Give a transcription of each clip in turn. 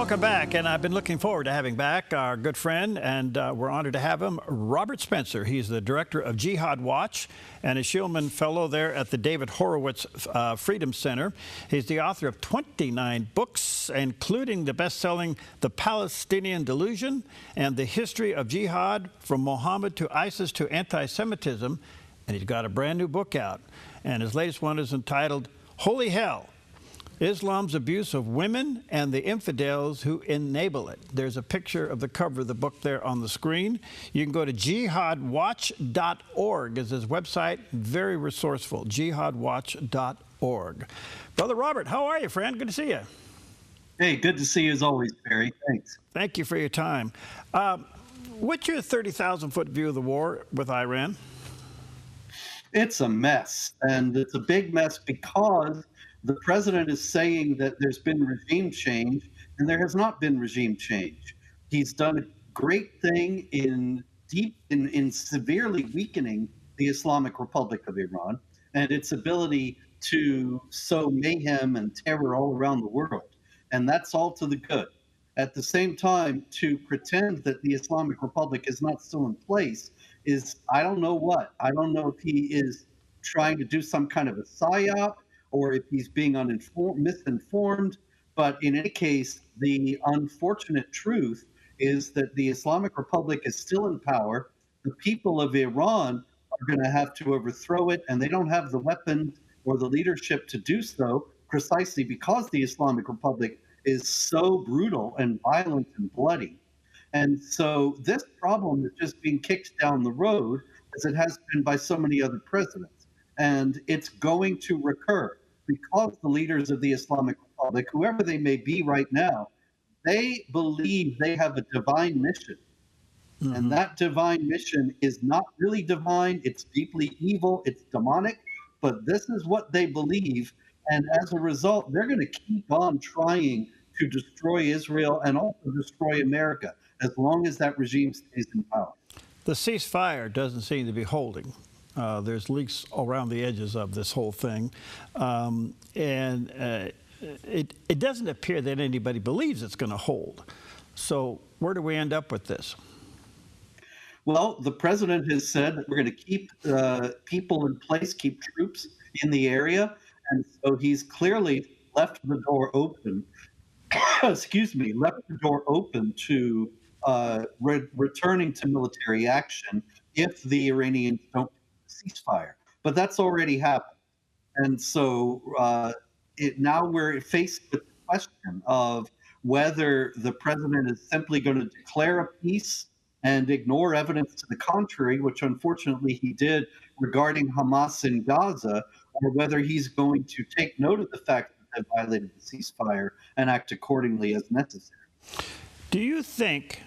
welcome back. And I've been looking forward to having back our good friend, and we're honored to have him, Robert Spencer. He's the director of Jihad Watch and a Shulman Fellow there at the David Horowitz Freedom Center. He's the author of 29 books, including the best-selling The Palestinian Delusion and The History of Jihad from Mohammed to ISIS to Anti-Semitism. And he's got a brand new book out. And his latest one is entitled Holy Hell: Islam's Abuse of Women and the Infidels Who Enable It. There's a picture of the cover of the book there on the screen. You can go to jihadwatch.org is his website. Very resourceful, jihadwatch.org. Brother Robert, how are you, friend? Good to see you. Hey, good to see you as always, Barry. Thanks. Thank you for your time. What's your 30,000-foot view of the war with Iran? It's a mess, and it's a big mess because the president is saying that there's been regime change, and there has not been regime change. He's done a great thing in severely weakening the Islamic Republic of Iran and its ability to sow mayhem and terror all around the world. And that's all to the good. At the same time, to pretend that the Islamic Republic is not still in place is, I don't know what. I don't know if he is trying to do some kind of a psyop or if he's being misinformed. But in any case, the unfortunate truth is that the Islamic Republic is still in power. The people of Iran are going to have to overthrow it, and they don't have the weapons or the leadership to do so, precisely because the Islamic Republic is so brutal and violent and bloody. And so this problem is just being kicked down the road, as it has been by so many other presidents. And it's going to recur because the leaders of the Islamic Republic, whoever they may be right now, they believe they have a divine mission. Mm-hmm. And that divine mission is not really divine. It's deeply evil. It's demonic. But this is what they believe. And as a result, they're going to keep on trying to destroy Israel and also destroy America as long as that regime stays in power. The ceasefire doesn't seem to be holding. There's leaks around the edges of this whole thing. It doesn't appear that anybody believes it's going to hold. So where do we end up with this? Well, the president has said that we're going to keep people in place, keep troops in the area. And so he's clearly left the door open, left the door open to returning to military action if the Iranians don't ceasefire. But that's already happened. And so now we're faced with the question of whether the president is simply going to declare a peace and ignore evidence to the contrary, which unfortunately he did regarding Hamas in Gaza, or whether he's going to take note of the fact that they violated the ceasefire and act accordingly as necessary. Do you think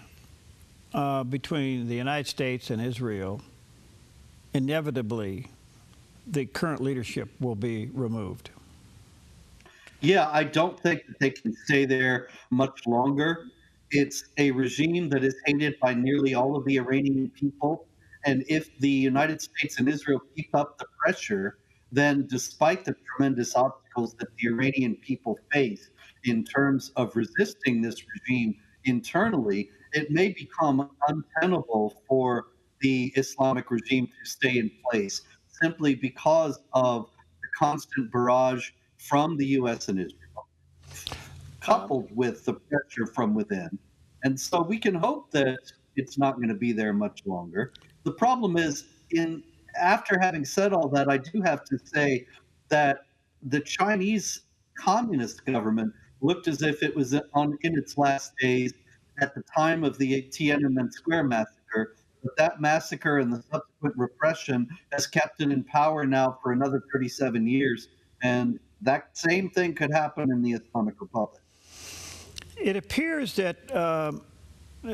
between the United States and Israel, inevitably, the current leadership will be removed? Yeah, I don't think that they can stay there much longer. It's a regime that is hated by nearly all of the Iranian people. And if the United States and Israel keep up the pressure, then despite the tremendous obstacles that the Iranian people face in terms of resisting this regime internally, it may become untenable for the Islamic regime to stay in place simply because of the constant barrage from the U.S. and Israel, coupled with the pressure from within. And so we can hope that it's not going to be there much longer. The problem is, after having said all that, I do have to say that the Chinese communist government looked as if it was in its last days at the time of the Tiananmen Square massacre. But that massacre and the subsequent repression has kept it in power now for another 37 years. And that same thing could happen in the Islamic Republic. It appears that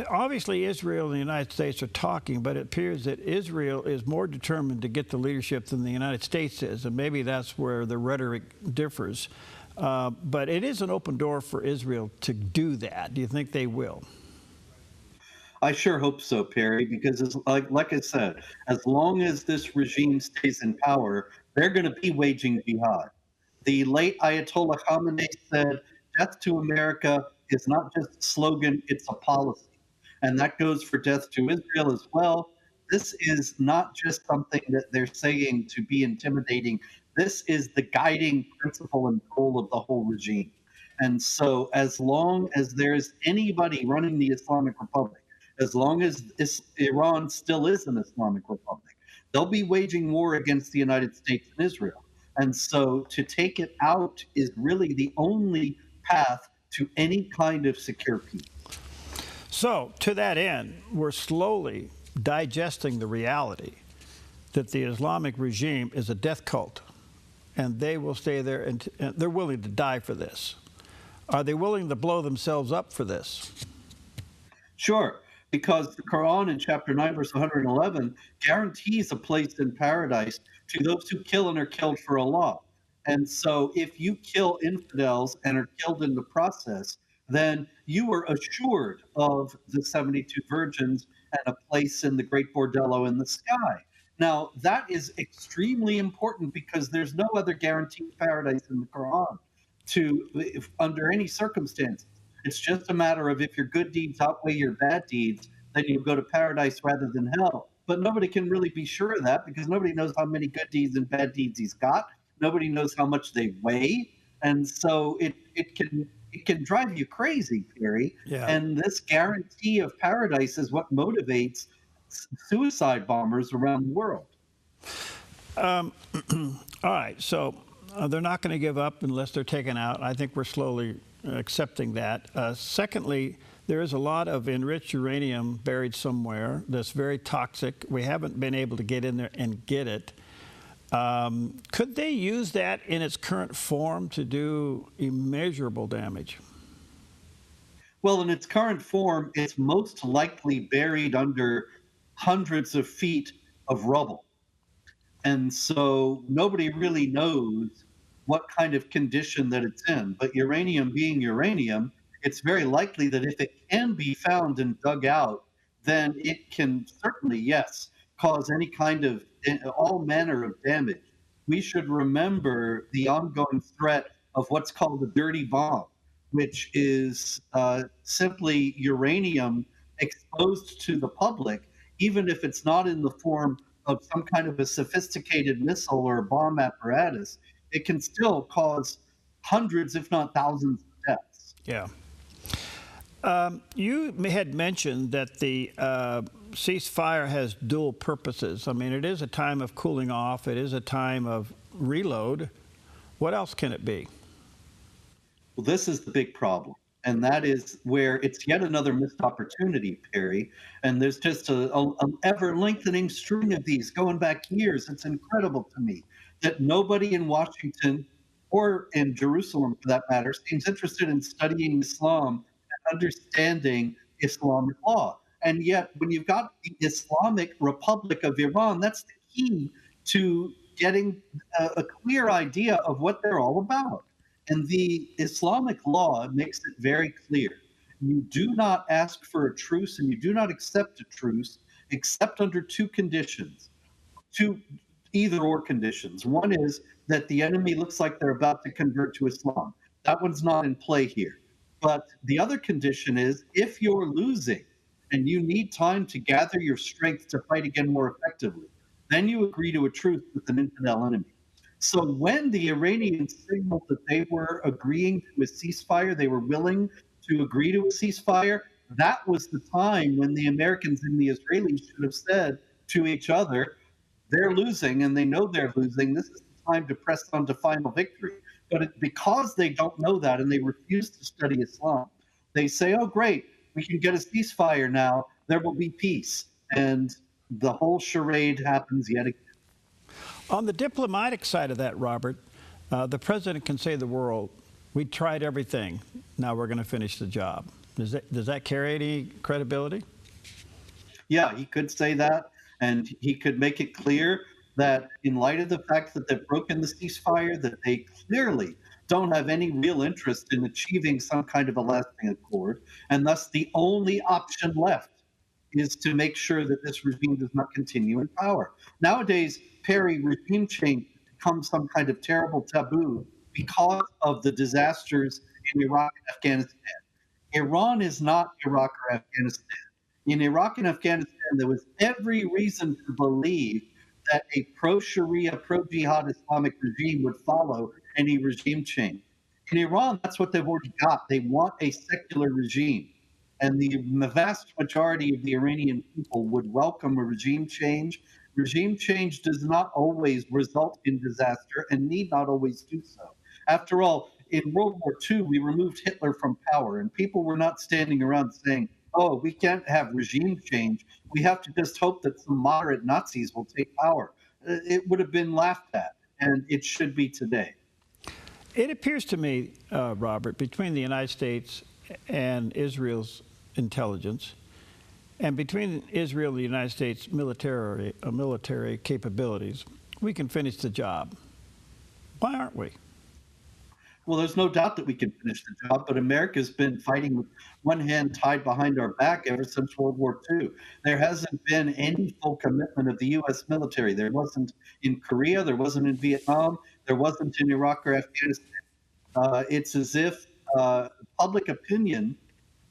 obviously Israel and the United States are talking, but it appears that Israel is more determined to get the leadership than the United States is, and maybe that's where the rhetoric differs. But it is an open door for Israel to do that. Do you think they will? I sure hope so, Perry, because like I said, as long as this regime stays in power, they're going to be waging jihad. The late Ayatollah Khamenei said, "Death to America is not just a slogan, it's a policy. And that goes for death to Israel as well. This is not just something that they're saying to be intimidating. This is the guiding principle and goal of the whole regime. And so, as long as there's anybody running the Islamic Republic, as long as Iran still is an Islamic Republic, they'll be waging war against the United States and Israel. And so, to take it out is really the only path to any kind of secure peace. So, to that end, we're slowly digesting the reality that the Islamic regime is a death cult, and they will stay there, and they're willing to die for this. Are they willing to blow themselves up for this? Sure, because the Quran in chapter 9, verse 111 guarantees a place in paradise to those who kill and are killed for Allah. And so if you kill infidels and are killed in the process, then you are assured of the 72 virgins and a place in the great bordello in the sky. Now, that is extremely important because there's no other guaranteed paradise in the Quran under any circumstances. It's just a matter of if your good deeds outweigh your bad deeds, then you go to paradise rather than hell. But nobody can really be sure of that because nobody knows how many good deeds and bad deeds he's got. Nobody knows how much they weigh. And so it can drive you crazy, Perry. Yeah. And this guarantee of paradise is what motivates suicide bombers around the world. All right, so they're not going to give up unless they're taken out. I think we're slowly accepting that. Secondly, there is a lot of enriched uranium buried somewhere that's very toxic. We haven't been able to get in there and get it. Could they use that in its current form to do immeasurable damage? Well, in its current form, it's most likely buried under hundreds of feet of rubble. And so nobody really knows what kind of condition that it's in. But uranium being uranium, it's very likely that if it can be found and dug out, then it can certainly, yes, cause any kind of all manner of damage. We should remember the ongoing threat of what's called a dirty bomb, which is simply uranium exposed to the public, even if it's not in the form of some kind of a sophisticated missile or bomb apparatus. It can still cause hundreds, if not thousands, of deaths. Yeah. You had mentioned that the ceasefire has dual purposes. I mean, it is a time of cooling off. It is a time of reload. What else can it be? Well, this is the big problem. And that is where it's yet another missed opportunity, Perry. And there's just an ever-lengthening string of these going back years. It's incredible to me that nobody in Washington or in Jerusalem, for that matter, seems interested in studying Islam and understanding Islamic law. And yet, when you've got the Islamic Republic of Iran, that's the key to getting a clear idea of what they're all about. And the Islamic law makes it very clear. You do not ask for a truce and you do not accept a truce except under two conditions, two either-or conditions. One is that the enemy looks like they're about to convert to Islam. That one's not in play here. But the other condition is if you're losing and you need time to gather your strength to fight again more effectively, then you agree to a truce with an infidel enemy. So when the Iranians signaled that they were agreeing to a ceasefire, they were willing to agree to a ceasefire, that was the time when the Americans and the Israelis should have said to each other, they're losing and they know they're losing. This is the time to press on to final victory. But because they don't know that and they refuse to study Islam, they say, oh, great, we can get a ceasefire now. There will be peace. And the whole charade happens yet again. On the diplomatic side of that, Robert, the president can say to the world, we tried everything. Now we're going to finish the job. Does that carry any credibility? Yeah, he could say that. And he could make it clear that in light of the fact that they've broken the ceasefire, that they clearly don't have any real interest in achieving some kind of a lasting accord. And thus the only option left is to make sure that this regime does not continue in power. Nowadays, Perry, regime change becomes some kind of terrible taboo because of the disasters in Iraq and Afghanistan. Iran is not Iraq or Afghanistan. In Iraq and Afghanistan, there was every reason to believe that a pro Sharia, pro jihad Islamic regime would follow any regime change. In Iran, that's what they've already got. They want a secular regime. And the vast majority of the Iranian people would welcome a regime change. Regime change does not always result in disaster and need not always do so. After all, in World War II, we removed Hitler from power, and people were not standing around saying, oh, we can't have regime change. We have to just hope that some moderate Nazis will take power. It would have been laughed at, and it should be today. It appears to me, Robert, between the United States and Israel's intelligence, and between Israel and the United States military capabilities, we can finish the job. Why aren't we? Well, there's no doubt that we can finish the job, but America's been fighting with one hand tied behind our back ever since World War II. There hasn't been any full commitment of the U.S. military. There wasn't in Korea, there wasn't in Vietnam, there wasn't in Iraq or Afghanistan. It's as if public opinion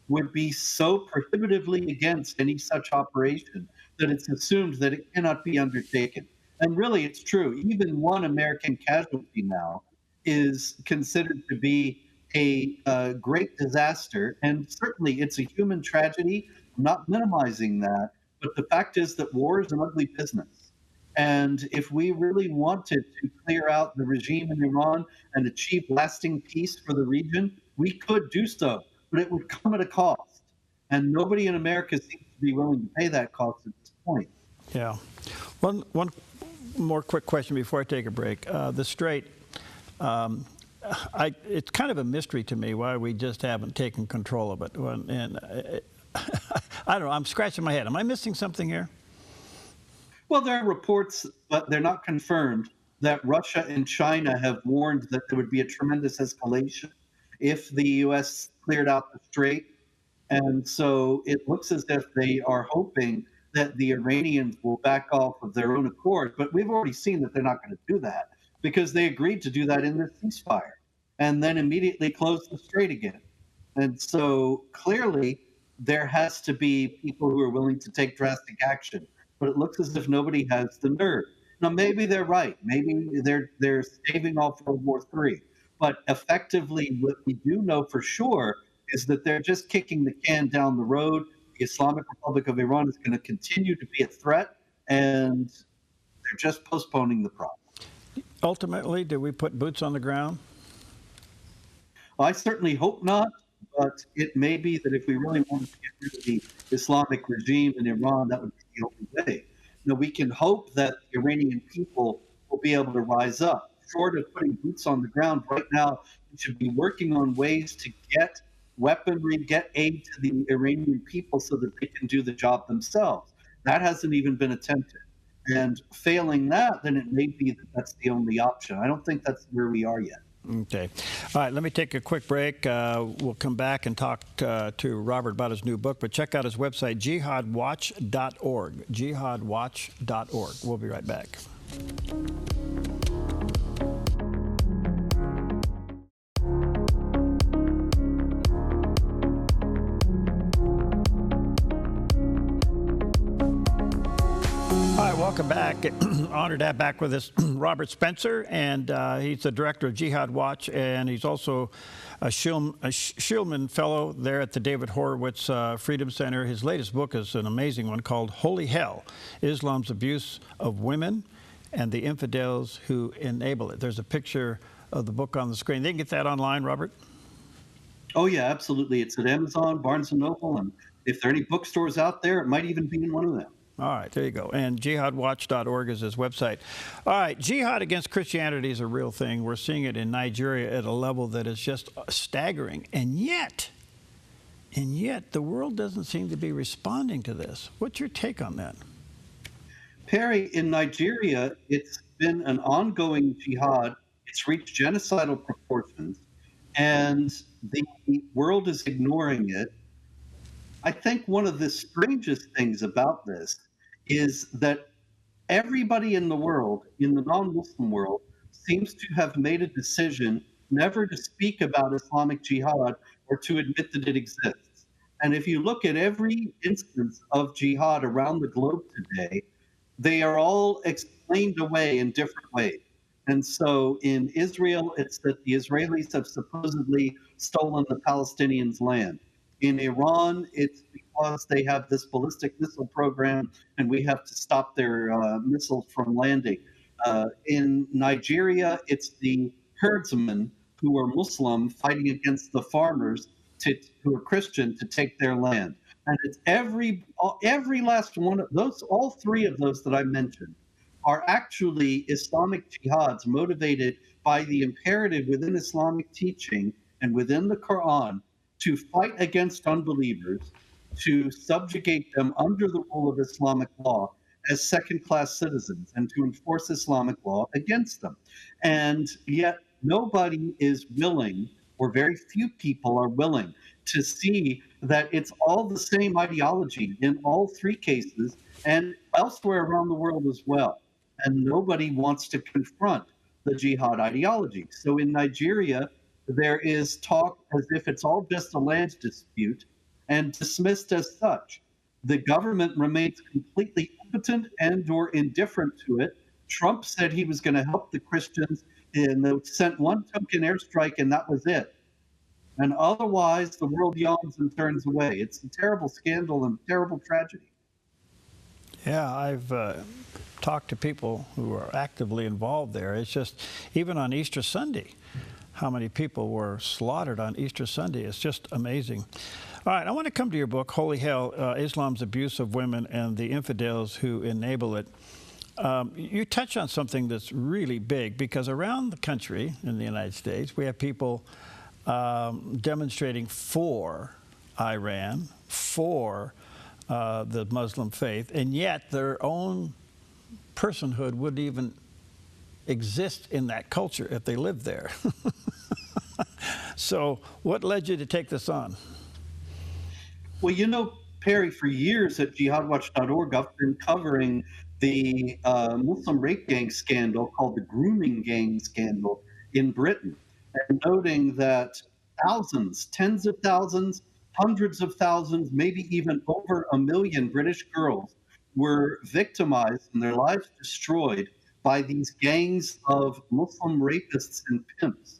would be so prohibitively against any such operation that it's assumed that it cannot be undertaken. And really, it's true. Even one American casualty now is considered to be a great disaster. And certainly, it's a human tragedy. I'm not minimizing that. But the fact is that war is an ugly business. And if we really wanted to clear out the regime in Iran and achieve lasting peace for the region, we could do so, but it would come at a cost. And nobody in America seems to be willing to pay that cost at this point. Yeah. One more quick question before I take a break. The Strait, it's kind of a mystery to me why we just haven't taken control of it. And I don't know, I'm scratching my head. Am I missing something here? Well, there are reports, but they're not confirmed, that Russia and China have warned that there would be a tremendous escalation if the U.S. cleared out the strait. And so it looks as if they are hoping that the Iranians will back off of their own accord. But we've already seen that they're not going to do that because they agreed to do that in their ceasefire and then immediately close the strait again. And so clearly there has to be people who are willing to take drastic action. But it looks as if nobody has the nerve. Now, maybe they're right. Maybe they're staving off World War III. But effectively, what we do know for sure is that they're just kicking the can down the road. The Islamic Republic of Iran is going to continue to be a threat, and they're just postponing the problem. Ultimately, do we put boots on the ground? Well, I certainly hope not, but it may be that if we really wanted to get rid of the Islamic regime in Iran, that would be the only way. Now, we can hope that the Iranian people will be able to rise up. Short of putting boots on the ground right now, we should be working on ways to get weaponry, get aid to the Iranian people so that they can do the job themselves. That hasn't even been attempted. And failing that, then it may be that that's the only option. I don't think that's where we are yet. Okay. All right, let me take a quick break. We'll come back and talk to Robert about his new book, but check out his website, jihadwatch.org, jihadwatch.org. We'll be right back. Welcome back. Honored to have back with us Robert Spencer, and he's the director of Jihad Watch, and he's also a Shulman Fellow there at the David Horowitz Freedom Center. His latest book is an amazing one called Holy Hell, Islam's Abuse of Women and the Infidels Who Enable It. There's a picture of the book on the screen. They can get that online, Robert? Oh, yeah, absolutely. It's at Amazon, Barnes & Noble, and if there are any bookstores out there, it might even be in one of them. All right, there you go. And jihadwatch.org is his website. All right, jihad against Christianity is a real thing. We're seeing it in Nigeria at a level that is just staggering. And yet, the world doesn't seem to be responding to this. What's your take on that? Perry, in Nigeria, it's been an ongoing jihad. It's reached genocidal proportions, and the world is ignoring it. I think one of the strangest things about this is that everybody in the world, in the non-Muslim world, seems to have made a decision never to speak about Islamic Jihad or to admit that it exists. And if you look at every instance of jihad around the globe today, they are all explained away in different ways. And so in Israel, it's that the Israelis have supposedly stolen the Palestinians' land. In Iran, it's because they have this ballistic missile program and we have to stop their missiles from landing. In Nigeria, it's the herdsmen who are Muslim fighting against the farmers who are Christian to take their land. And it's every last one of those, all three of those that I mentioned are actually Islamic jihads motivated by the imperative within Islamic teaching and within the Quran to fight against unbelievers, to subjugate them under the rule of Islamic law as second-class citizens, and to enforce Islamic law against them. And yet nobody is willing, or very few people are willing, to see that it's all the same ideology in all three cases and elsewhere around the world as well. And nobody wants to confront the jihad ideology. So in Nigeria, there is talk as if it's all just a land dispute and dismissed as such. The government remains completely impotent and or indifferent to it. Trump said he was going to help the Christians and they sent one token airstrike and that was it. And otherwise, the world yawns and turns away. It's a terrible scandal and terrible tragedy. Yeah, I've talked to people who are actively involved there. It's just, even on Easter Sunday, how many people were slaughtered on Easter Sunday. It's just amazing. All right, I want to come to your book, Holy Hell, Islam's Abuse of Women and the Infidels Who Enable It. You touch on something that's really big, because around the country in the United States, we have people demonstrating for Iran, for the Muslim faith, and yet their own personhood wouldn't even exist in that culture if they lived there. So what led you to take this on? Well, you know, Perry, for years at jihadwatch.org, I've been covering the Muslim rape gang scandal called the grooming gang scandal in Britain, and noting that thousands, tens of thousands, hundreds of thousands, maybe even over 1 million British girls were victimized and their lives destroyed by these gangs of Muslim rapists and pimps.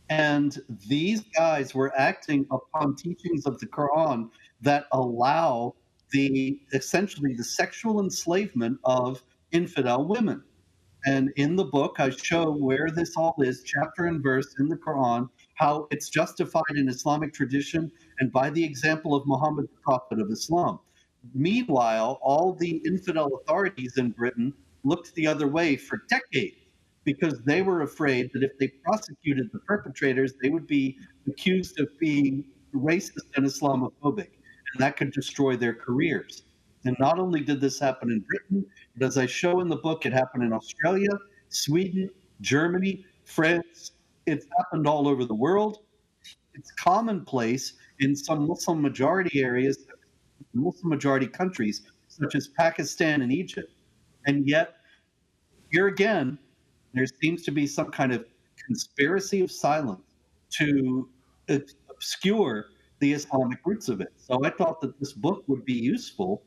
And these guys were acting upon teachings of the Quran that allow essentially the sexual enslavement of infidel women. And in the book, I show where this all is, chapter and verse in the Quran, how it's justified in Islamic tradition and by the example of Muhammad, the Prophet of Islam. Meanwhile, all the infidel authorities in Britain looked the other way for decades because they were afraid that if they prosecuted the perpetrators, they would be accused of being racist and Islamophobic, and that could destroy their careers. And not only did this happen in Britain, but as I show in the book, it happened in Australia, Sweden, Germany, France. It's happened all over the world. It's commonplace in some Muslim majority areas, Muslim majority countries, such as Pakistan and Egypt. And yet, here again, there seems to be some kind of conspiracy of silence to obscure the Islamic roots of it. So I thought that this book would be useful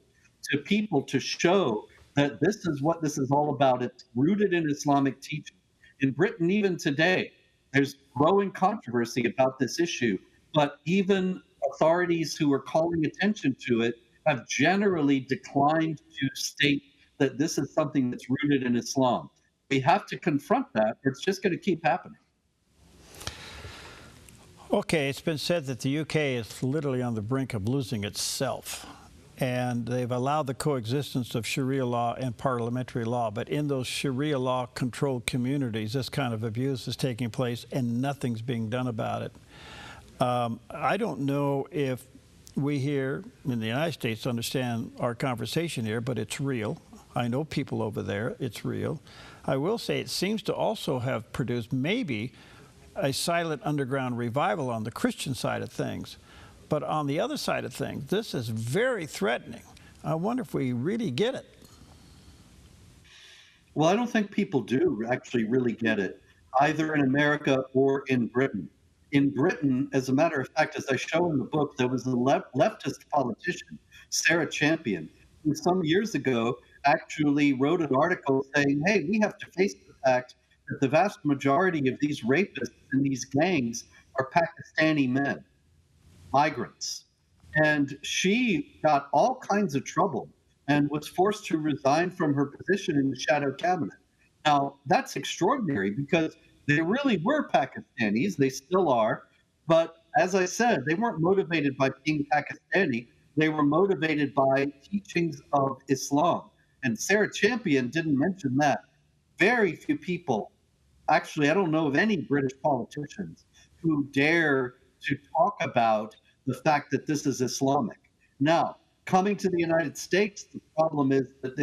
to people to show that this is what this is all about. It's rooted in Islamic teaching. In Britain, even today, there's growing controversy about this issue, but even authorities who are calling attention to it have generally declined to state that this is something that's rooted in Islam. We have to confront that, or it's just going to keep happening. Okay, it's been said that the UK is literally on the brink of losing itself, and they've allowed the coexistence of Sharia law and parliamentary law, but in those Sharia law controlled communities, this kind of abuse is taking place and nothing's being done about it. I don't know if we here in the United States understand our conversation here, but it's real. I know people over there, it's real. I will say it seems to also have produced maybe a silent underground revival on the Christian side of things. But on the other side of things, this is very threatening. I wonder if we really get it. Well, I don't think people do actually really get it. either in America or in Britain. In Britain, as a matter of fact, as I show in the book, there was a leftist politician, Sarah Champion, who some years ago actually wrote an article saying, hey, we have to face the fact that the vast majority of these rapists in these gangs are Pakistani men, migrants. And she got all kinds of trouble and was forced to resign from her position in the shadow cabinet. Now, that's extraordinary because they really were Pakistanis. They still are. But as I said, they weren't motivated by being Pakistani. They were motivated by teachings of Islam. And Sarah Champion didn't mention that. Very few people, actually, I don't know of any British politicians who dare to talk about the fact that this is Islamic. Now, coming to the United States, the problem is that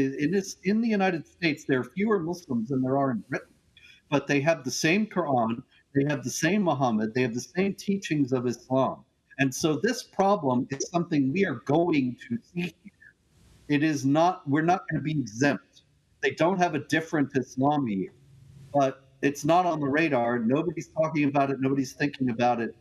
in the United States, there are fewer Muslims than there are in Britain, but they have the same Quran, they have the same Muhammad, they have the same teachings of Islam. And so this problem is something we are going to see here. It is not, we're not going to be exempt. They don't have a different Islam here, but it's not on the radar. Nobody's talking about it. Nobody's thinking about it.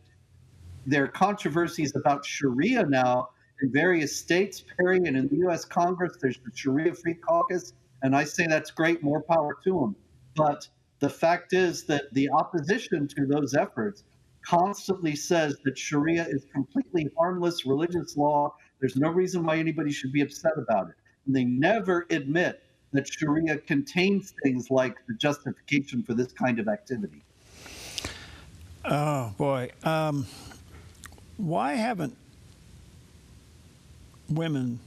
There are controversies about Sharia now in various states, Perry, and in the U.S. Congress. There's the Sharia Free Caucus, and I say that's great, more power to them. But the fact is that the opposition to those efforts constantly says that Sharia is completely harmless religious law. There's no reason why anybody should be upset about it. And they never admit that Sharia contains things like the justification for this kind of activity. Oh, boy. Why haven't women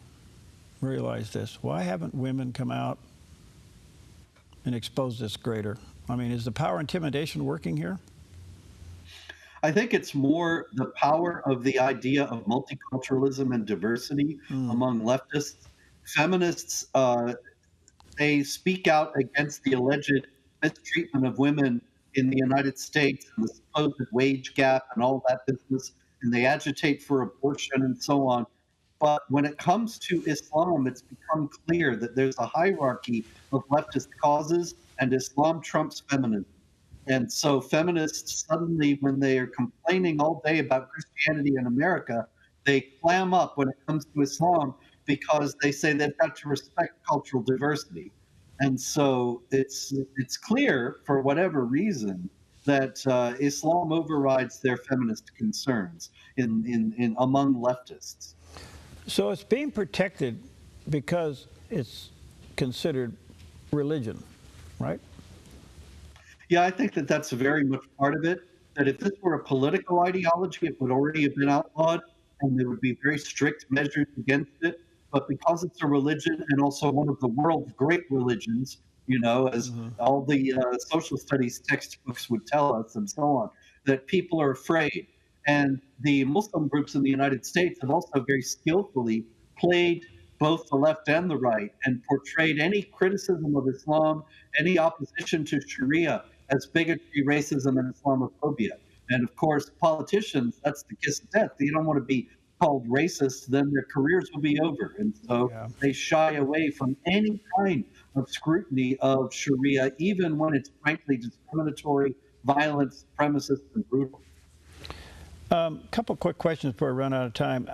realized this? Why haven't women come out and exposed this greater? I mean, is the power intimidation working here? I think it's more the power of the idea of multiculturalism and diversity among leftists. Feminists, they speak out against the alleged mistreatment of women in the United States and the supposed wage gap and all that business, and they agitate for abortion and so on. But when it comes to Islam, it's become clear that there's a hierarchy of leftist causes, and Islam trumps feminism. And so feminists suddenly, when they are complaining all day about Christianity in America, they clam up when it comes to Islam because they say they've got to respect cultural diversity. And so it's clear, for whatever reason, that Islam overrides their feminist concerns in among leftists. So it's being protected because it's considered religion, right? Yeah, I think that that's very much part of it. That if this were a political ideology, it would already have been outlawed, and there would be very strict measures against it. But because it's a religion and also one of the world's great religions, you know, as all the social studies textbooks would tell us and so on, that people are afraid. And the Muslim groups in the United States have also very skillfully played both the left and the right and portrayed any criticism of Islam, any opposition to Sharia as bigotry, racism, and Islamophobia. And of course, politicians, that's the kiss of death. They don't want to be called racist, then their careers will be over. And so they shy away from any kind of scrutiny of Sharia, even when it's frankly discriminatory, violent, supremacist, and brutal. Couple quick questions before we run out of time.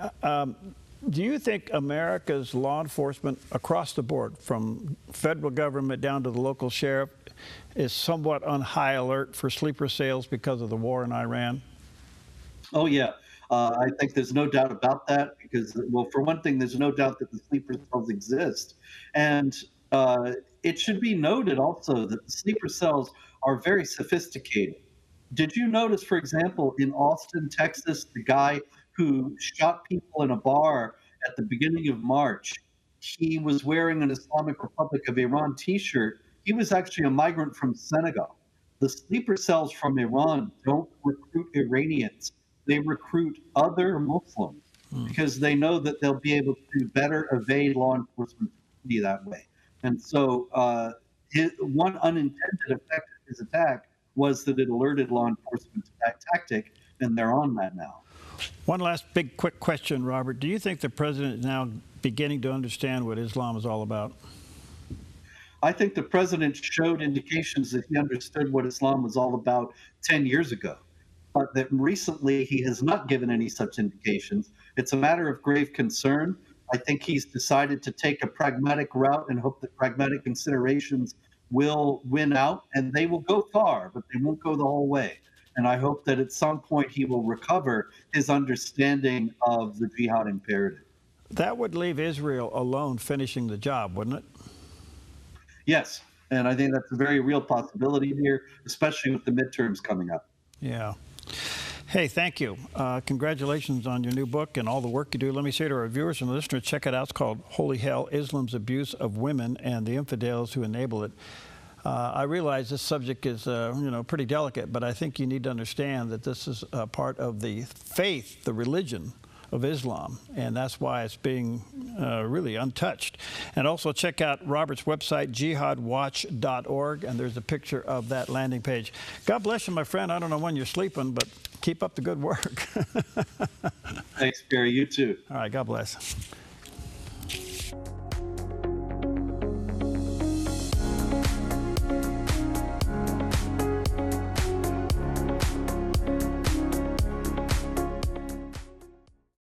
Do you think America's law enforcement across the board, from federal government down to the local sheriff, is somewhat on high alert for sleeper cells because of the war in Iran? Oh, yeah. I think there's no doubt about that because, well, for one thing, there's no doubt that the sleeper cells exist. And it should be noted also that the sleeper cells are very sophisticated. Did you notice, for example, in Austin, Texas, the guy who shot people in a bar at the beginning of March, he was wearing an Islamic Republic of Iran t-shirt. He was actually a migrant from Senegal. The sleeper cells from Iran don't recruit Iranians. They recruit other Muslims because they know that they'll be able to better evade law enforcement that way. And so one unintended effect of his attack was that it alerted law enforcement to that tactic, and they're on that now. One last big quick question, Robert. Do you think the president is now beginning to understand what Islam is all about? I think the president showed indications that he understood what Islam was all about 10 years ago, but that recently he has not given any such indications. It's a matter of grave concern. I think he's decided to take a pragmatic route and hope that pragmatic considerations will win out, and they will go far, but they won't go the whole way. And I hope that at some point he will recover his understanding of the jihad imperative. That would leave Israel alone finishing the job, wouldn't it? Yes, and I think that's a very real possibility here, especially with the midterms coming up. Yeah. Hey, thank you. Congratulations on your new book and all the work you do. Let me say to our viewers and listeners, check it out. It's called Holy Hell, Islam's Abuse of Women and the Infidels Who Enable It. I realize this subject is, pretty delicate, but I think you need to understand that this is a part of the faith, the religion of Islam, and that's why it's being really untouched. And also check out Robert's website, jihadwatch.org, and there's a picture of that landing page. God bless you, my friend. I don't know when you're sleeping, but keep up the good work. Thanks, Gary. You too. All right, God bless.